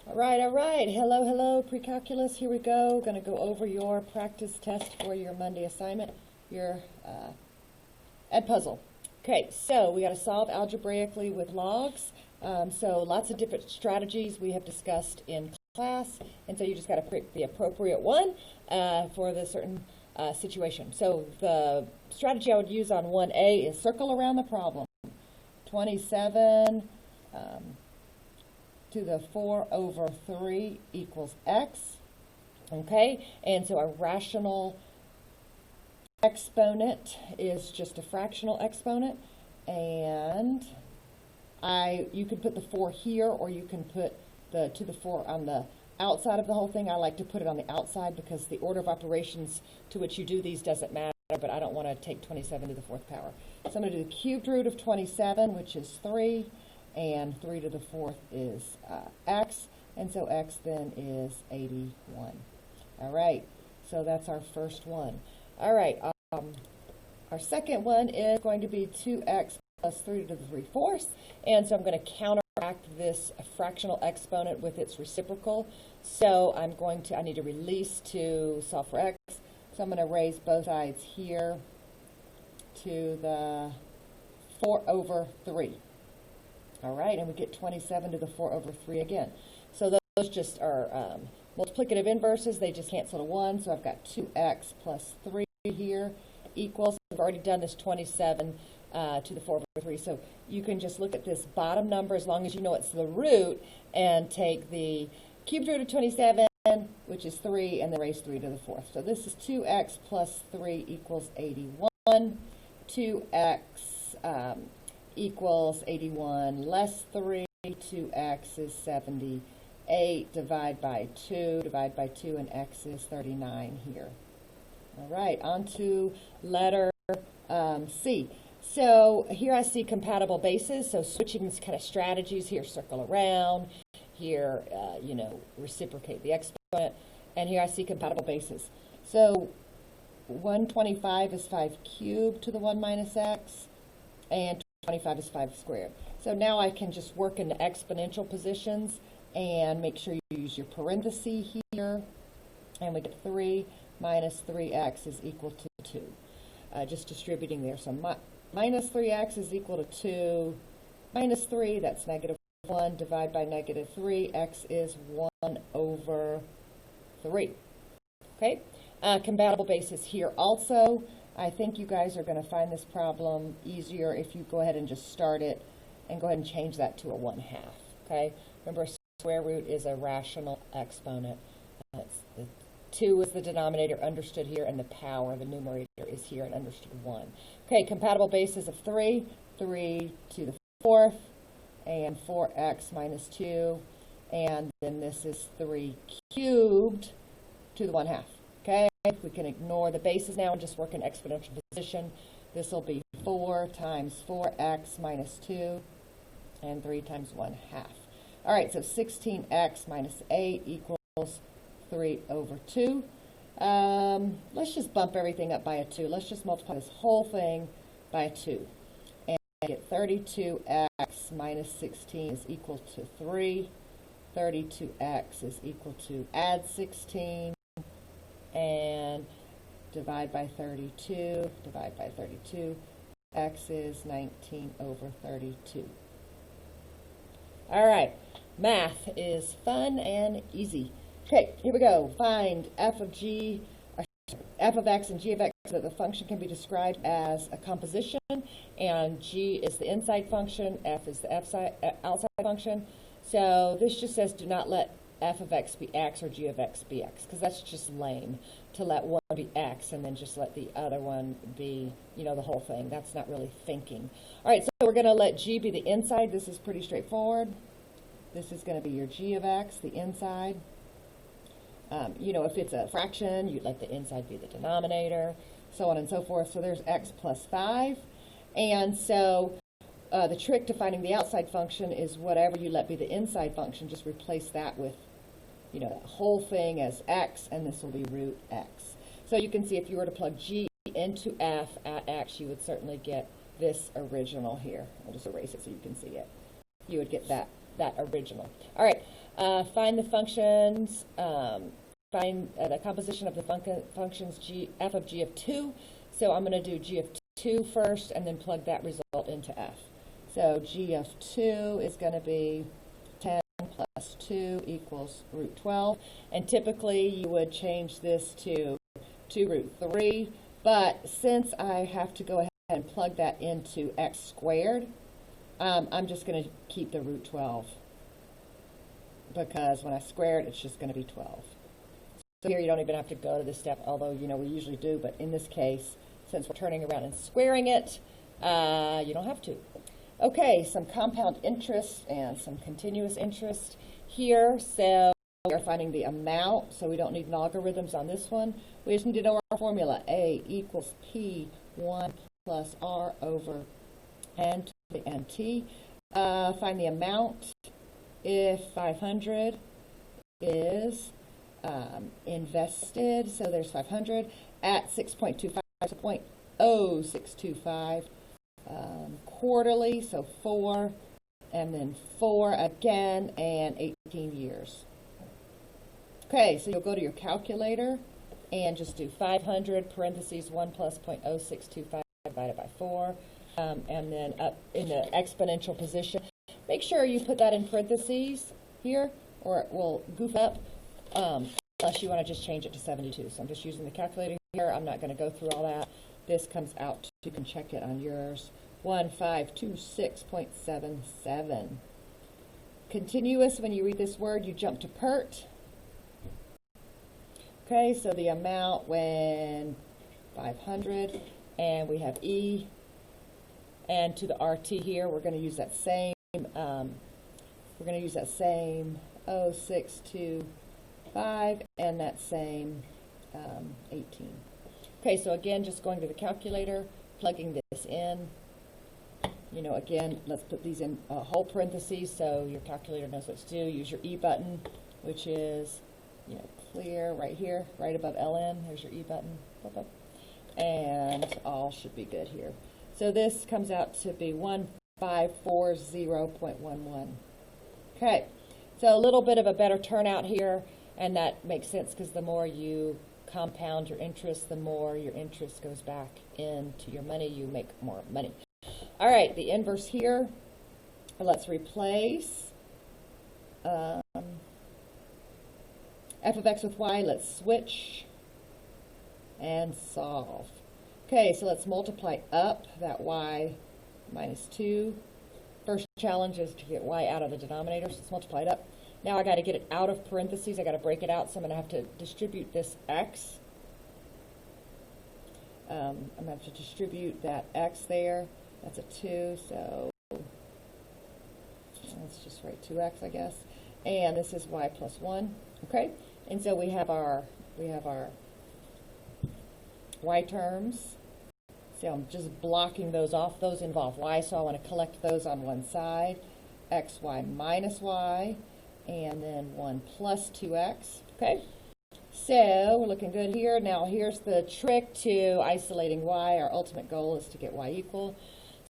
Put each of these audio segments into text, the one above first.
All right. Hello, pre-calculus. Here we go. Going to go over your practice test for your Monday assignment, your Ed puzzle. Okay, so we got to solve algebraically with logs. So lots of different strategies we have discussed in class, and so you just got to pick the appropriate one for the certain situation. So the strategy I would use on 1A is circle around the problem. 27 to the 4 over 3 equals x. Okay, and so a rational exponent is just a fractional exponent, and you can put the 4 here, or you can put the to the 4 on the outside of the whole thing. I like to put it on the outside because the order of operations to which you do these doesn't matter, but I don't want to take 27 to the 4th power. So I'm going to do the cubed root of 27, which is 3, and 3 to the 4th is x, and so x then is 81. All right, so that's our first one. All right, our second one is going to be 2x plus 3 to the 3/4, and so I'm going to counteract this fractional exponent with its reciprocal. So I need to release to solve for x, so I'm going to raise both sides here to the 4 over 3. All right, and we get 27 to the 4 over 3 again. So those just are multiplicative inverses. They just cancel to 1. So I've got 2x plus 3 here equals, I've already done this 27 to the 4 over 3. So you can just look at this bottom number as long as you know it's the root and take the cubed root of 27, which is 3, and then raise 3 to the 4th. So this is 2x plus 3 equals 81. 2x equals 81 less 3, 2x is 78, divide by 2, and x is 39 here. All right, on to letter C. So here I see compatible bases, so switching kind of strategies here, circle around, here, reciprocate the exponent, and here I see compatible bases. So 125 is 5 cubed to the 1 minus x, and 25 is 5 squared. So now I can just work in the exponential positions and make sure you use your parenthesis here, and we get 3 minus 3x is equal to 2. Just distributing there. So minus 3x is equal to 2. Minus 3, that's negative 1. Divide by negative 3. X is 1 over 3. Okay? Compatible bases here also. I think you guys are going to find this problem easier if you go ahead and just start it and go ahead and change that to a 1/2. Okay? Remember, square root is a rational exponent. 2 is the denominator understood here, and the power, the numerator, is here and understood 1. Okay, compatible bases of 3, 3 to the 4th, and 4x minus 2, and then this is 3 cubed to the 1/2. Okay, we can ignore the bases now and just work in exponential position. This will be 4 times 4x minus 2, and 3 times 1/2. All right, so 16x minus 8 equals 3 over 2. Let's just bump everything up by a 2. Let's just multiply this whole thing by a 2. And get 32x minus 16 is equal to 3. 32x is equal to add 16. And divide by 32. X is 19 over 32. All right, math is fun and easy. Okay, here we go. Find f of x and g of x so that the function can be described as a composition, and g is the inside function, f is the outside function. So this just says do not let f of x be x or g of x be x, because that's just lame to let one be x and then just let the other one be, the whole thing. That's not really thinking. All right, so we're going to let g be the inside. This is pretty straightforward. This is going to be your g of x, the inside. If it's a fraction, you'd let the inside be the denominator, so on and so forth. So there's x plus 5. And so the trick to finding the outside function is whatever you let be the inside function, just replace that with, the whole thing as x, and this will be root x. So you can see if you were to plug g into f at x, you would certainly get this original here. I'll just erase it so you can see it. You would get that original. All right. Find the functions, find the composition of the functions f of g of 2. So I'm going to do g of 2 first and then plug that result into f. So g of 2 is going to be 10 plus 2 equals root 12. And typically you would change this to 2 root 3. But since I have to go ahead and plug that into x squared, I'm just going to keep the root 12. Because when I square it, it's just going to be 12. So here you don't even have to go to this step, although, you know, we usually do. But in this case, since we're turning around and squaring it, you don't have to. Okay, some compound interest and some continuous interest here. So we're finding the amount, so we don't need logarithms on this one. We just need to know our formula. A equals P1 plus R over N to the NT. Find the amount. If 500 is invested, so there's 500 at 6.25, so 0.0625 quarterly, so 4, and then 4 again, and 18 years. Okay, so you'll go to your calculator and just do 500 parentheses 1 plus 0.0625 divided by 4, and then up in the exponential position. Make sure you put that in parentheses here, or it will goof up, unless you want to just change it to 72. So I'm just using the calculator here. I'm not going to go through all that. This comes out, you can check it on yours, 1526.77. Continuous, when you read this word, you jump to PERT. Okay, so the amount when 500, and we have E, and to the RT here, we're going to use that same 0.625 and that same 18. Okay, so again, just going to the calculator, plugging this in. You know, again, let's put these in whole parentheses so your calculator knows what to do. Use your E button, which is, you know, clear right here, right above LN. There's your E button. And all should be good here. So this comes out to be 1540.11. Okay, so a little bit of a better turnout here, and that makes sense because the more you compound your interest, the more your interest goes back into your money. You make more money. All right, the inverse here. Let's replace f of x with y. Let's switch and solve. Okay, so let's multiply up that y minus 2. First challenge is to get y out of the denominator, so let's multiply it up. Now I got to get it out of parentheses. I got to break it out, so I'm going to have to distribute this x. I'm going to have to distribute that x there. That's a 2, so let's just write 2x, I guess. And this is y plus 1. Okay, and so we have our y terms. So I'm just blocking those off. Those involve y, so I want to collect those on one side. xy minus y, and then 1 plus 2x. Okay, so we're looking good here. Now here's the trick to isolating y. Our ultimate goal is to get y equal.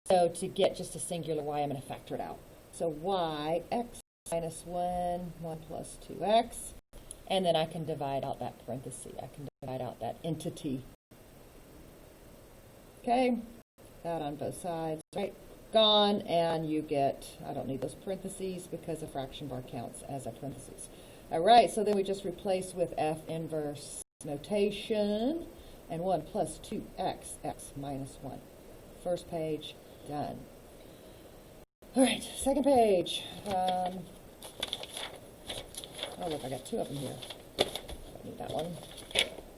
So to get just a singular y, I'm going to factor it out. So y, x minus 1, 1 plus 2x. And then I can divide out that parenthesis. I can divide out that entity. Okay, that on both sides, right? Gone, and you get, I don't need those parentheses because a fraction bar counts as a parentheses. All right, so then we just replace with f inverse notation, and 1 plus 2x, x minus 1. First page, done. All right, second page. Oh, look, I got 2 of them here. I need that one.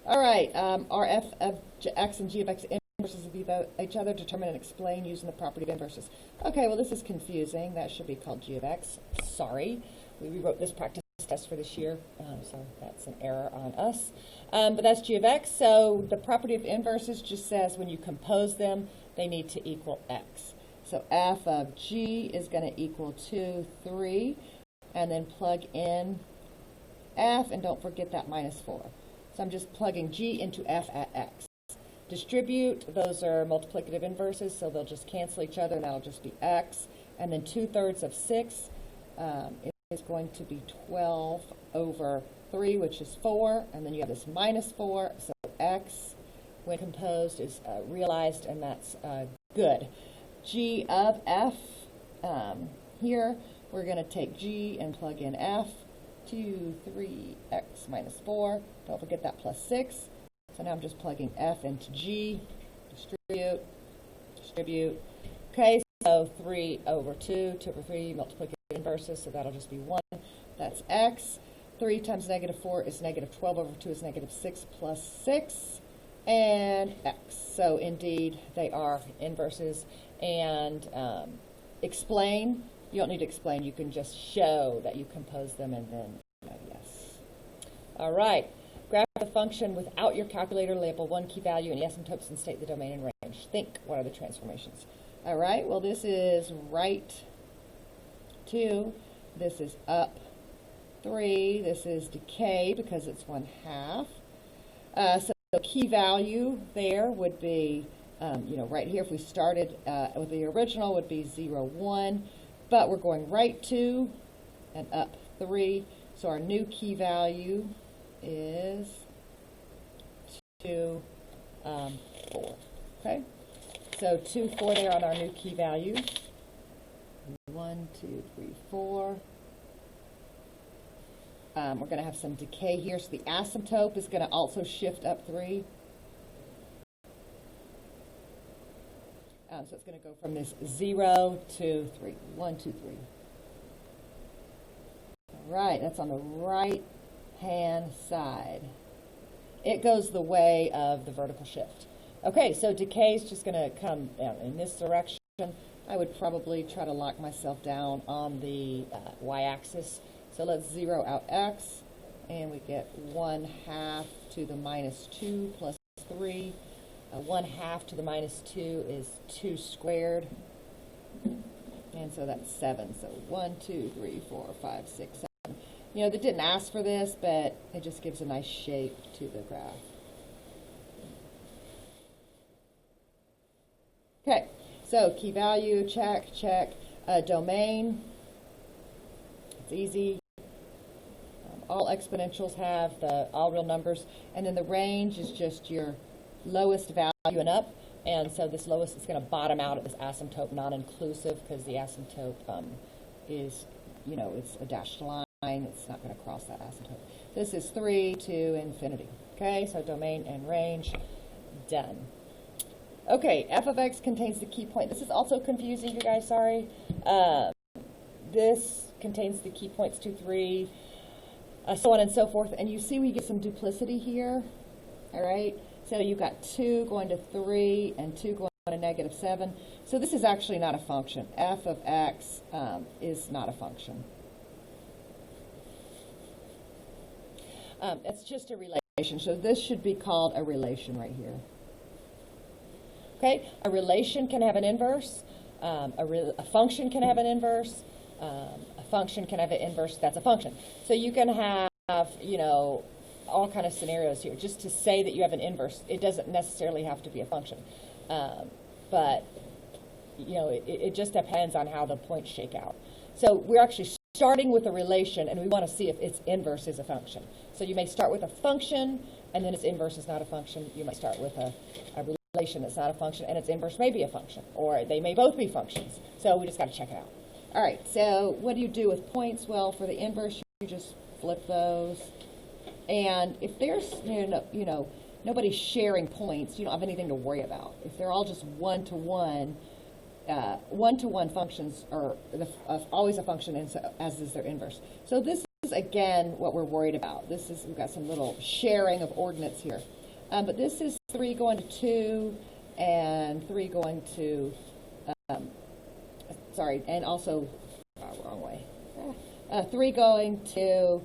All right, our f of x and g of x inverses of each other, determine and explain using the property of inverses. Okay, well, this is confusing. That should be called g of x. Sorry. We rewrote this practice test for this year, so that's an error on us. But that's g of x. So the property of inverses just says when you compose them, they need to equal x. So f of g is going to equal 2, 3, and then plug in f, and don't forget that minus 4. So I'm just plugging g into f at x. Distribute, those are multiplicative inverses, so they'll just cancel each other, and that'll just be x. And then 2/3 of 6 is is going to be 12 over 3, which is 4, and then you have this minus 4, so x, when composed, is realized, and that's good. G of f, here, we're going to take G and plug in f, 2, 3x minus 4, don't forget that plus 6, so now I'm just plugging f into G, distribute. Okay, so 3 over 2, 2 over 3, multiplication inverses, so that'll just be 1. That's x. 3 times negative 4 is negative 12 over 2 is negative 6 plus 6, and x. So indeed, they are inverses. And explain, you don't need to explain, you can just show that you compose them and then yes. All right, graph the function without your calculator, label one key value and asymptotes and state the domain and range. Think, what are the transformations? All right, well, this is right 2, this is up 3, this is decay because it's 1/2. So the key value there would be, right here, if we started with the original, would be 0, 1, but we're going right 2 and up 3, so our new key value is 2, 4, okay? So 2, 4 there on our new key value. 1, 2, 3, 4. We're going to have some decay here, so the asymptote is going to also shift up 3. So it's going to go from this 0 to 3. 1, 2, 3. All right, that's on the right-hand side. It goes the way of the vertical shift. Okay, so decay is just going to come down in this direction. I would probably try to lock myself down on the y-axis. So let's zero out x, and we get 1/2 to the minus 2 plus 3. 1/2 to the minus 2 is 2 squared, and so that's 7. So 1, 2, 3, 4, 5, 6, 7. They didn't ask for this, but it just gives a nice shape to the graph. Okay, so key value, check. Domain, it's easy. All exponentials have all real numbers, and then the range is just your lowest value and up, and so this lowest is going to bottom out at this asymptote non-inclusive because the asymptote is, it's a dashed line. It's not going to cross that asymptote. This is 3 to infinity. Okay, so domain and range, done. Okay, f of x contains the key point. This is also confusing, you guys, sorry. This contains the key points 2, 3, so on and so forth. And you see we get some duplicity here, all right? So you've got 2 going to 3 and 2 going to negative 7. So this is actually not a function. F of x is not a function. It's just a relation. So this should be called a relation right here. Okay, a relation can have an inverse. A function can have an inverse. A function can have an inverse. That's a function. So you can have, all kind of scenarios here. Just to say that you have an inverse, it doesn't necessarily have to be a function. But, it just depends on how the points shake out. So we're actually starting with a relation, and we want to see if its inverse is a function. So you may start with a function, and then its inverse is not a function. You might start with a relation that's not a function, and its inverse may be a function, or they may both be functions. So we just got to check it out. All right, so what do you do with points? Well, for the inverse, you just flip those. And if there's, nobody's sharing points, you don't have anything to worry about. If they're all just one-to-one functions are always a function, and so, as is their inverse. So this is, again, what we're worried about. We've got some little sharing of ordinates here. But this is 3 going to 2, and 3 going to, and also, wrong way. 3 going to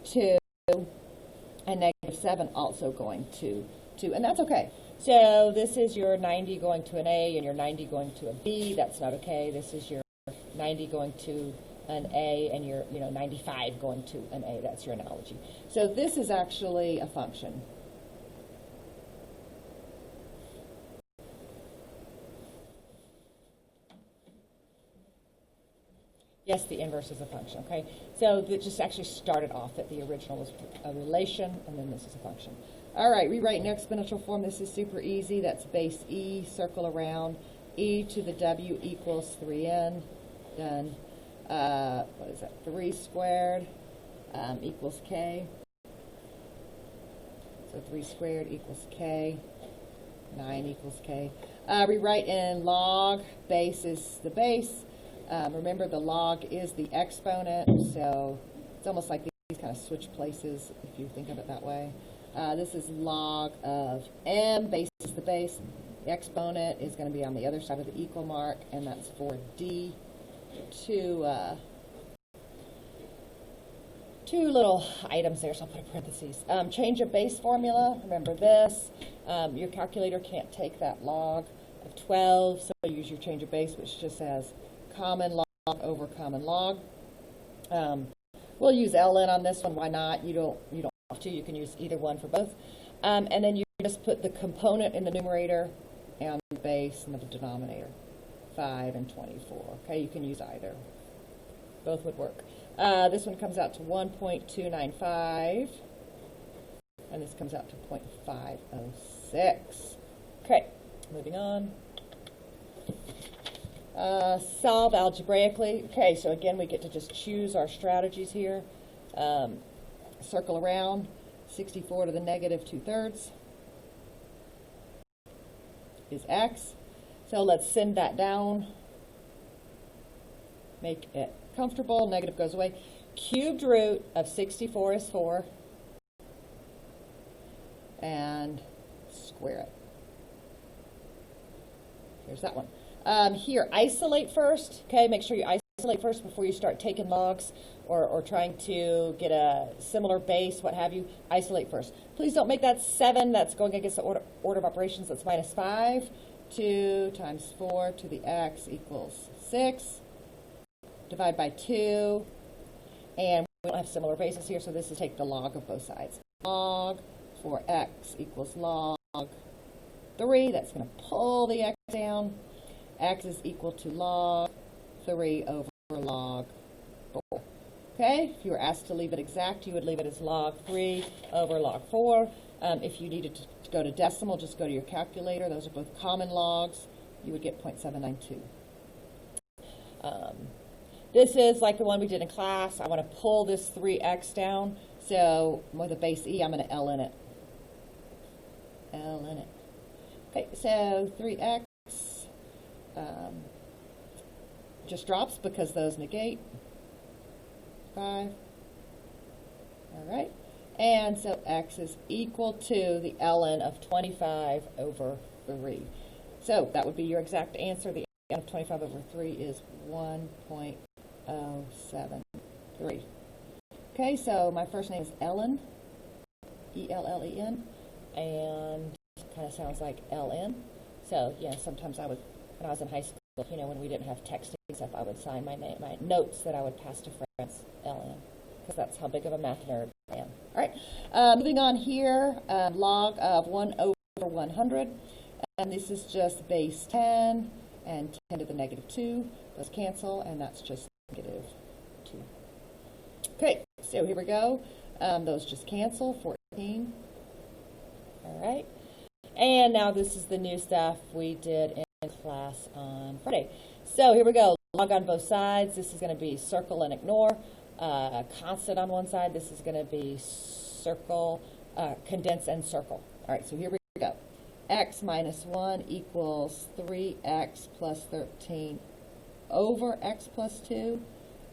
2, and negative 7 also going to 2, and that's okay. So this is your 90 going to an A and your 90 going to a B. That's not okay. This is your 90 going to an A and your 95 going to an A. That's your analogy. So this is actually a function. Yes, the inverse is a function, okay? So that just actually started off that the original was a relation, and then this is a function. All right, rewrite in exponential form. This is super easy. That's base e, circle around. E to the w equals 3n. Done. What is that? 3 squared equals k. So 3 squared equals k. 9 equals k. Rewrite in log. Base is the base. Remember, the log is the exponent, so it's almost like these kind of switch places if you think of it that way. This is log of m. Base is the base. The exponent is going to be on the other side of the equal mark, and that's for d. Two little items there, so I'll put a parentheses. Change of base formula. Remember this. Your calculator can't take that log of 12, so use your change of base, which just says common log over common log. We'll use ln on this one. Why not? You don't have to. You can use either one for both. And then you just put the component in the numerator and the base in the denominator. 5 and 24. Okay, you can use either. Both would work. This one comes out to 1.295, and this comes out to 0.506. Okay, moving on. Solve algebraically. Okay, so again, we get to just choose our strategies here. Circle around. 64 to the negative 2/3 is x. So let's send that down. Make it comfortable. Negative goes away. Cubed root of 64 is 4. And square it. Here's that one. Here, isolate first. Okay, make sure you isolate first before you start taking logs or trying to get a similar base, what have you. Isolate first. Please don't make that 7. That's going against the order of operations. That's minus 5. 2 times 4 to the x equals 6. Divide by 2. And we don't have similar bases here, so this is take the log of both sides. Log for x equals log 3. That's going to pull the x down. X is equal to log 3 over log 4. Okay, if you were asked to leave it exact, you would leave it as log 3 over log 4. If you needed to go to decimal, just go to your calculator. Those are both common logs. You would get 0.792. This is like the one we did in class. I want to pull this 3x down. So with a base e, I'm going to L in it. L in it. Okay, so 3x just drops because those negate. 5. All right. And so x is equal to the ln of 25 over 3. So that would be your exact answer. The ln of 25 over 3 is 1.073. Okay, so my first name is Ellen, E-L-L-E-N, and it kind of sounds like L-N. So, yeah, sometimes I would, when I was in high school, you know, when we didn't have texting stuff, I would sign my name, my notes that I would pass to friends, L-N, because that's how big of a math nerd I am. All right, moving on here, log of 1 over 100, and this is just base 10, and 10 to the negative 2. Those cancel, and that's just negative 2. Okay, so here we go. Those just cancel, 14. All right. And now this is the new stuff we did in class on Friday. So here we go. Log on both sides. This is going to be circle and ignore. Constant on one side. This is going to be circle, condense and circle. All right, so here we go. X minus 1 equals 3x plus 13 over x plus 2.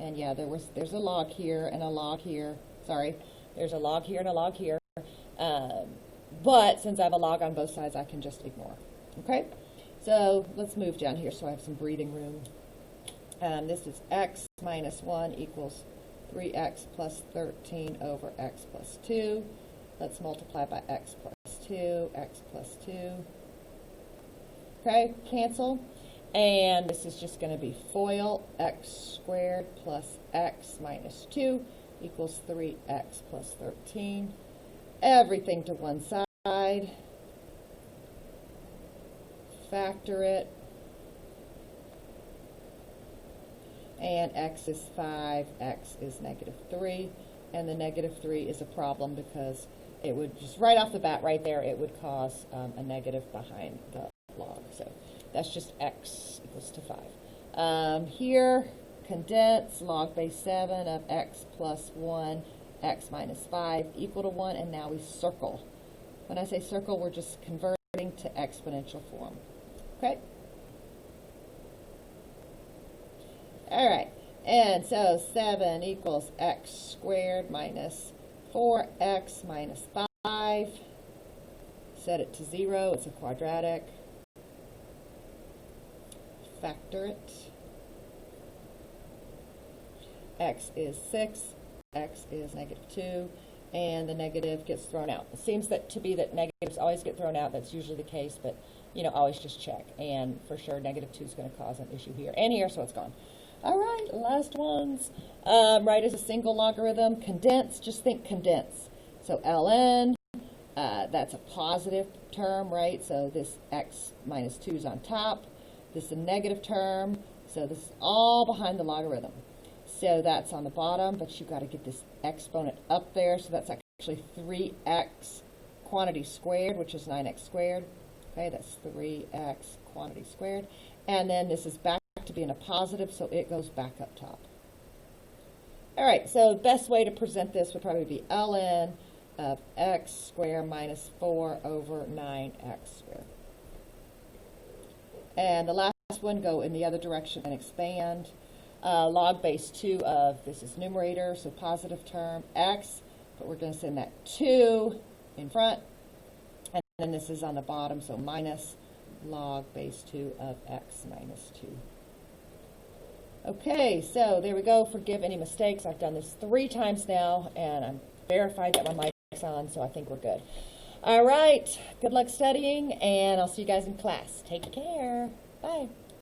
And yeah, there's a log here and a log here. Sorry, there's a log here and a log here. But since I have a log on both sides, I can just ignore. Okay, so let's move down here so I have some breathing room. This is x minus 1 equals 3x plus 13 over x plus 2. Let's multiply by x plus 2, x plus 2. Okay, cancel. And this is just going to be FOIL, x squared plus x minus 2 equals 3x plus 13. Everything to one side. Factor it. and x is 5, x is negative 3, and the negative 3 is a problem because it would just right off the bat right there, it would cause a negative behind the log. So that's just x equals to 5. Here, condense log base 7 of x plus 1, x minus 5 equal to 1, and now we circle. When I say circle, we're just converting to exponential form. Okay? All right, and so 7 equals x squared minus 4x minus 5. Set it to 0. It's a quadratic. Factor it. X is 6. X is negative 2. And the negative gets thrown out. It seems to be that negatives always get thrown out. That's usually the case, but always just check. And for sure, negative 2 is going to cause an issue here and here, so it's gone. All right, last ones. Write as a single logarithm. Condense, just think condense. So ln, that's a positive term, right? So this x minus 2 is on top. This is a negative term, so this is all behind the logarithm. So that's on the bottom, but you've got to get this exponent up there. So that's actually 3x quantity squared, which is 9x squared. Okay, that's 3x quantity squared. And then this is back to being a positive, so it goes back up top. All right, so the best way to present this would probably be ln of x squared minus 4 over 9x squared. And the last one, go in the other direction and expand. Log base 2 of, this is numerator, so positive term, x, but we're going to send that 2 in front. And then this is on the bottom, so minus log base 2 of x minus 2. Okay, so there we go. Forgive any mistakes. I've done this 3 times now, and I'm verified that my mic's on, so I think we're good. All right, good luck studying, and I'll see you guys in class. Take care. Bye.